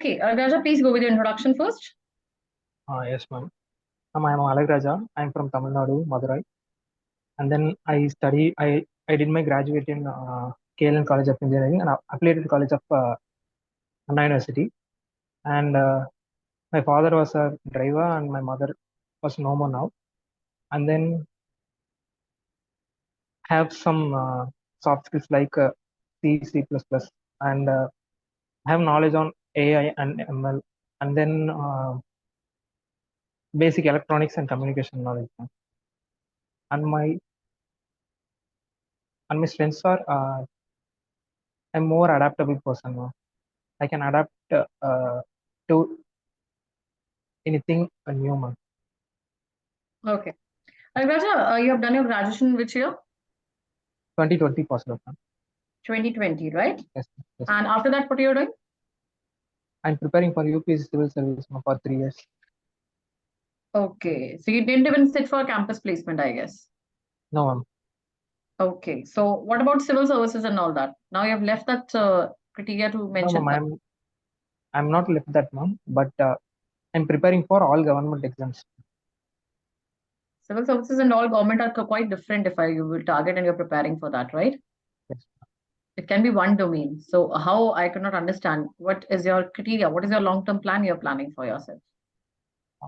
Okay, Raja, please go with your introduction first. Yes, ma'am. I am Alag Raja. I'm from Tamil Nadu, Madurai. And then I did my graduate in KLN College of Engineering and affiliated College of Anna University. And my father was a driver and my mother was no more now. And then have some soft skills like C, C++, and have knowledge on AI and ML. And then basic electronics and communication knowledge. And my strengths are I'm more adaptable person. I can adapt to anything new, man. Okay. Raja, you have done your graduation which year? 2020 possible, man. 2020, right? Yes, yes. And after that, what are you doing? I'm preparing for UPSC civil service for 3 years. Okay, so you didn't even sit for campus placement, I guess. No, ma'am. Okay, so what about civil services and all that? Now you have left that criteria to No, mention ma'am. I'm not left that, ma'am. But I'm preparing for all government exams. civil services and all government are quite different if you will target and you're preparing for that, right? Yes. It can be one domain. So how I could not understand what is your criteria? What is your long-term plan you're planning for yourself?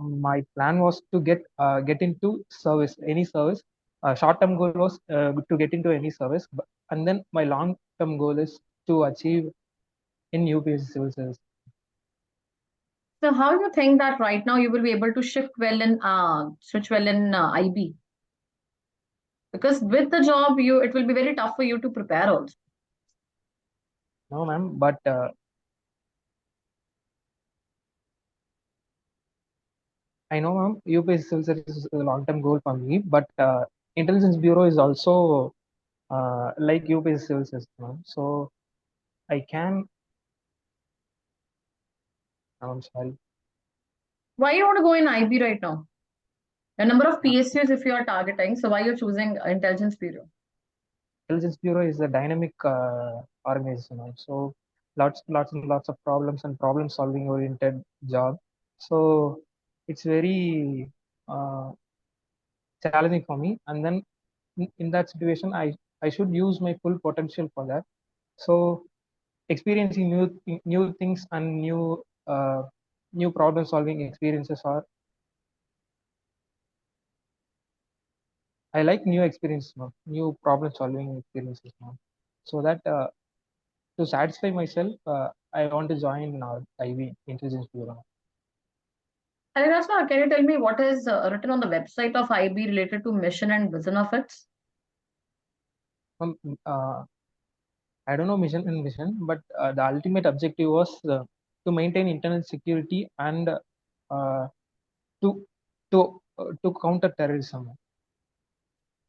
My plan was to get into service, any service. Short-term goal was to get into any service, and then my long-term goal is to achieve in UPSC civil service. So how you think that right now you will be able to shift well in switch well in IB? Because with the job, it will be very tough for you to prepare also. No, ma'am. But I know, ma'am, UPSC civil service is a long-term goal for me, but Intelligence Bureau is also like UPSC civil service, ma'am. So I can. I'm sorry. Why you want to go in IB right now? The number of PSUs if you are targeting, so why you're choosing Intelligence Bureau? Intelligence Bureau is a dynamic organization, ma'am. So lots of problems and problem-solving oriented job. So it's very challenging for me. And then in that situation, I should use my full potential for that. So experiencing new things and new problem solving experiences are I like new experiences now, new problem solving experiences now. So that to satisfy myself, I want to join IB Intelligence Bureau. And Rashma, can you tell me what is written on the website of IB related to mission and vision of it? Um, uh, I don't know mission, but the ultimate objective was to maintain internal security and to to counter terrorism.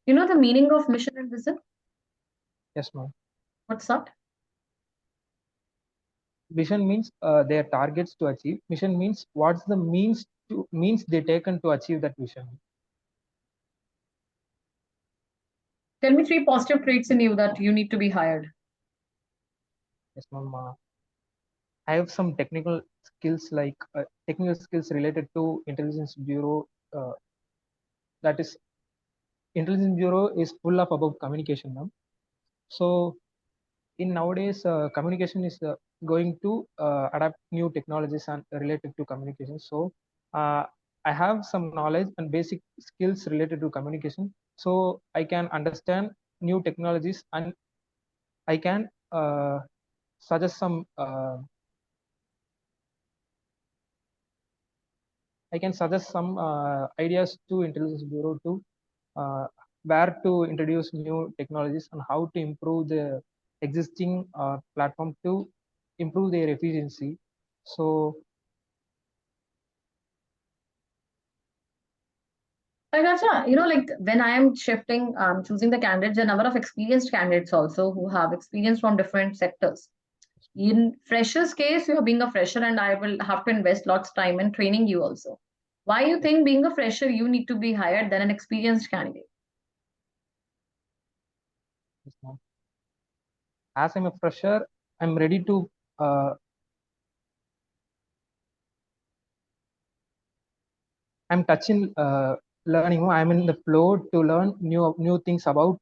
You know the meaning of mission and vision? Yes, ma'am. What's that? Vision means their targets to achieve. Mission means what's the means they taken to achieve that vision. Tell me three positive traits in you that you need to be hired. Yes, ma'am. I have some technical skills related to Intelligence Bureau. That is, Intelligence Bureau is full of about communication, ma'am. So in nowadays, communication is going to adapt new technologies and related to communication. So uh, I have some knowledge and basic skills related to communication. So I can understand new technologies and I can suggest some. I can suggest some ideas to Intelligence Bureau to uh, where to introduce new technologies and how to improve the existing platform to improve their efficiency. So Gotcha. Like when I am shifting, choosing the candidates, a number of experienced candidates also who have experience from different sectors. In freshers case, you are being a fresher, and I will have to invest lots of time in training you also. Why you think being a fresher you need to be higher than an experienced candidate? as I'm a fresher, I'm ready to uh, I'm touching learning. I'm in the flow to learn new things about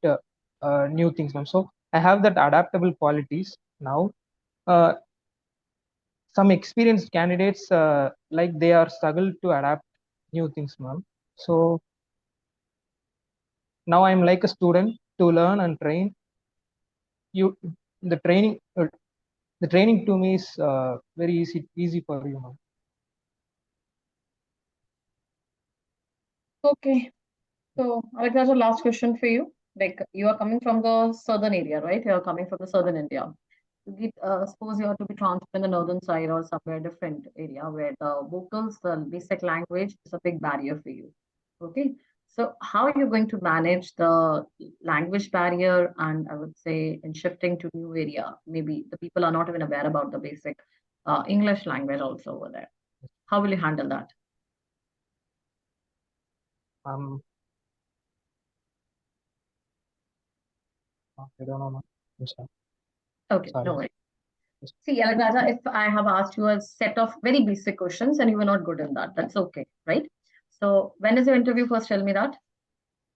new things, ma'am. So I have that adaptable qualities now. Uh, some experienced candidates like they are struggle to adapt new things, ma'am. So now I'm like a student to learn and train. You the training the training to me is very easy for you, ma'am. Okay. So, Alexandra, last question for you. Like, you are coming from the southern area, right? You are coming from the southern India. Suppose you have to be transferred in the northern side or somewhere different area where the vocals, the basic language is a big barrier for you. Okay. So, how are you going to manage the language barrier? And I would say in shifting to new area, maybe the people are not even aware about the basic English language also over there. How will you handle that? Um, I don't know, ma'am. I'm sorry. Okay, Sorry. no worries. See, Alexandra, if I have asked you a set of very basic questions and you were not good in that, that's okay, right? So when is your interview? First, tell me that.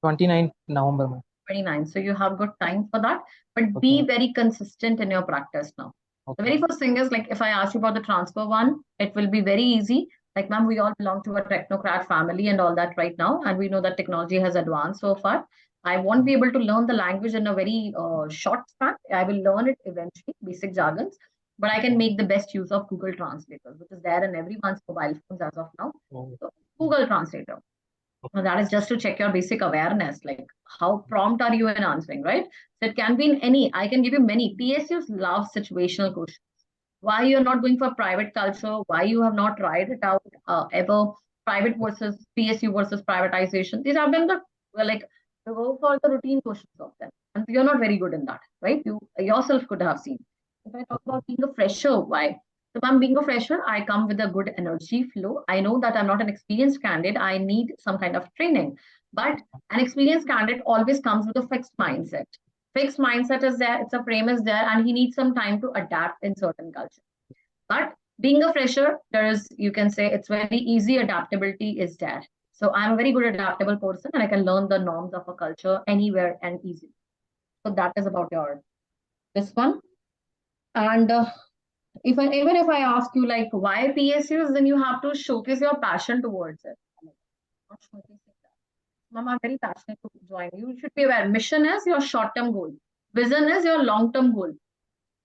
29th November, ma'am. 29. So you have good time for that, but Okay, be ma'am. very consistent in your practice now. The Okay, very first thing is like if I ask you about the transfer one, it will be very easy. Like, ma'am, we all belong to a technocrat family and all that right now, and we know that technology has advanced so far. I won't be able to learn the language in a very short span. I will learn it eventually, basic jargons, but I can make the best use of Google Translators, which is there in everyone's mobile phones as of now. Oh, So, Google Translator. Now, that is just to check your basic awareness, like how prompt are you in answering, right? So it can be in any, I can give you many. PSUs love situational questions. Why you're not going for private culture, why you have not tried it out ever, private versus PSU versus privatization. These have been the, well, like, you go for the routine questions of them. And you're not very good in that, right? You yourself could have seen. If I talk about being a fresher, why? So, I'm being a fresher, I come with a good energy flow. I know that I'm not an experienced candidate. I need some kind of training. But an experienced candidate always comes with a fixed mindset is there, it's a frame is there, and he needs some time to adapt in certain culture. But being a fresher, there is, you can say, it's very easy adaptability is there. So I'm a very good adaptable person and I can learn the norms of a culture anywhere and easily. So that is about your this one. And even if I ask you like why PSUs, then you have to showcase your passion towards it. Not showcasing that. Mom, I'm very passionate to join. You should be aware. Mission is your short-term goal. Vision is your long-term goal.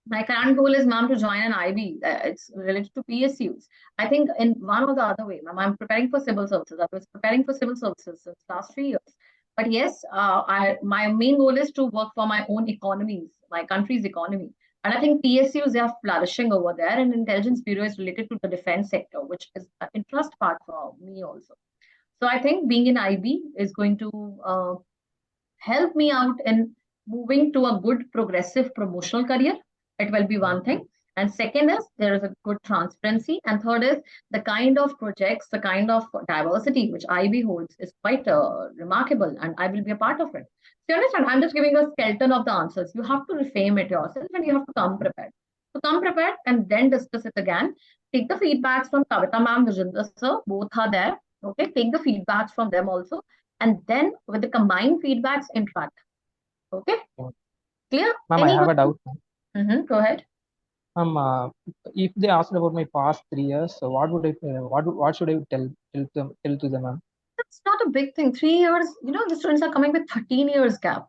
My current goal is, ma'am, to join an IB. It's related to PSUs. I think in one or the other way, ma'am, I'm preparing for civil services. I was preparing for civil services since last 3 years. But yes, my main goal is to work for my own economies, my country's economy. And I think PSUs, they are flourishing over there. And Intelligence Bureau is related to the defense sector, which is an interest part for me also. So I think being in IB is going to help me out in moving to a good progressive promotional career. It will be one thing. And second is there is a good transparency. And third is the kind of projects, the kind of diversity which IB holds is quite remarkable, and I will be a part of it. So you understand, I'm just giving a skeleton of the answers. You have to reframe it yourself and you have to come prepared. So come prepared and then discuss it again. Take the feedbacks from Kavita ma'am, Vijendra sir, both are there. Okay, take the feedbacks from them also. And then with the combined feedbacks, interact. Okay, clear? ma'am, I have a doubt. Go ahead. If they asked about my past 3 years, so what would I what should I tell to them, ma'am? That's not a big thing. 3 years, the students are coming with 13 years gap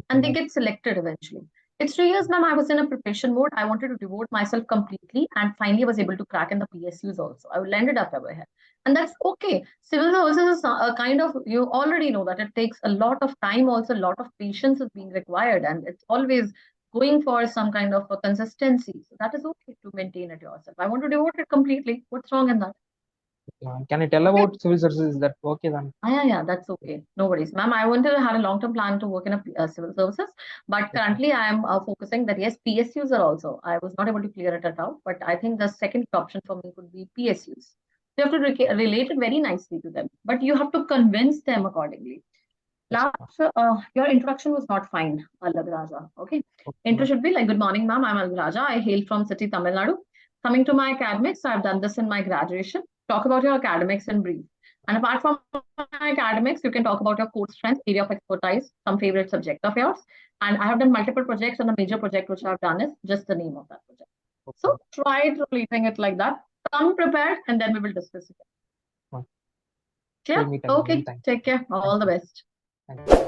and they Okay, get selected eventually. It's 3 years, ma'am. I was in a preparation mode. I wanted to devote myself completely, and finally, I was able to crack in the PSUs also. I landed up over here, and that's okay. Civil services is a kind of, you already know that it takes a lot of time, also, a lot of patience is being required, and it's always going for some kind of a consistency. So that is okay to maintain it yourself. I want to devote it completely. What's wrong in that? can I tell Okay. about civil services? Is that okay then? Yeah, that's okay. No worries, ma'am. I wanted to have a long-term plan to work in a civil services, but currently I am focusing that yes, PSUs are also. I was not able to clear it out, but I think the second option for me would be PSUs. You have to relate it very nicely to them, but you have to convince them accordingly. Yes, Last, your introduction was not fine, Alagaraja. Okay, okay, intro ma'am. should be like, good morning, ma'am. I'm Alagaraja. I hail from city Tamil Nadu. Coming to my academics, I've done this in my graduation. Talk about your academics in brief. And apart from academics, you can talk about your core strength, area of expertise, some favorite subject of yours. And I have done multiple projects, and the major project which I've done is just the name of that project. So try relating it like that. Come prepared, and then we will discuss it. Fine. Yeah. Tell me, Okay. thank you. Take care. All the best. Thank you.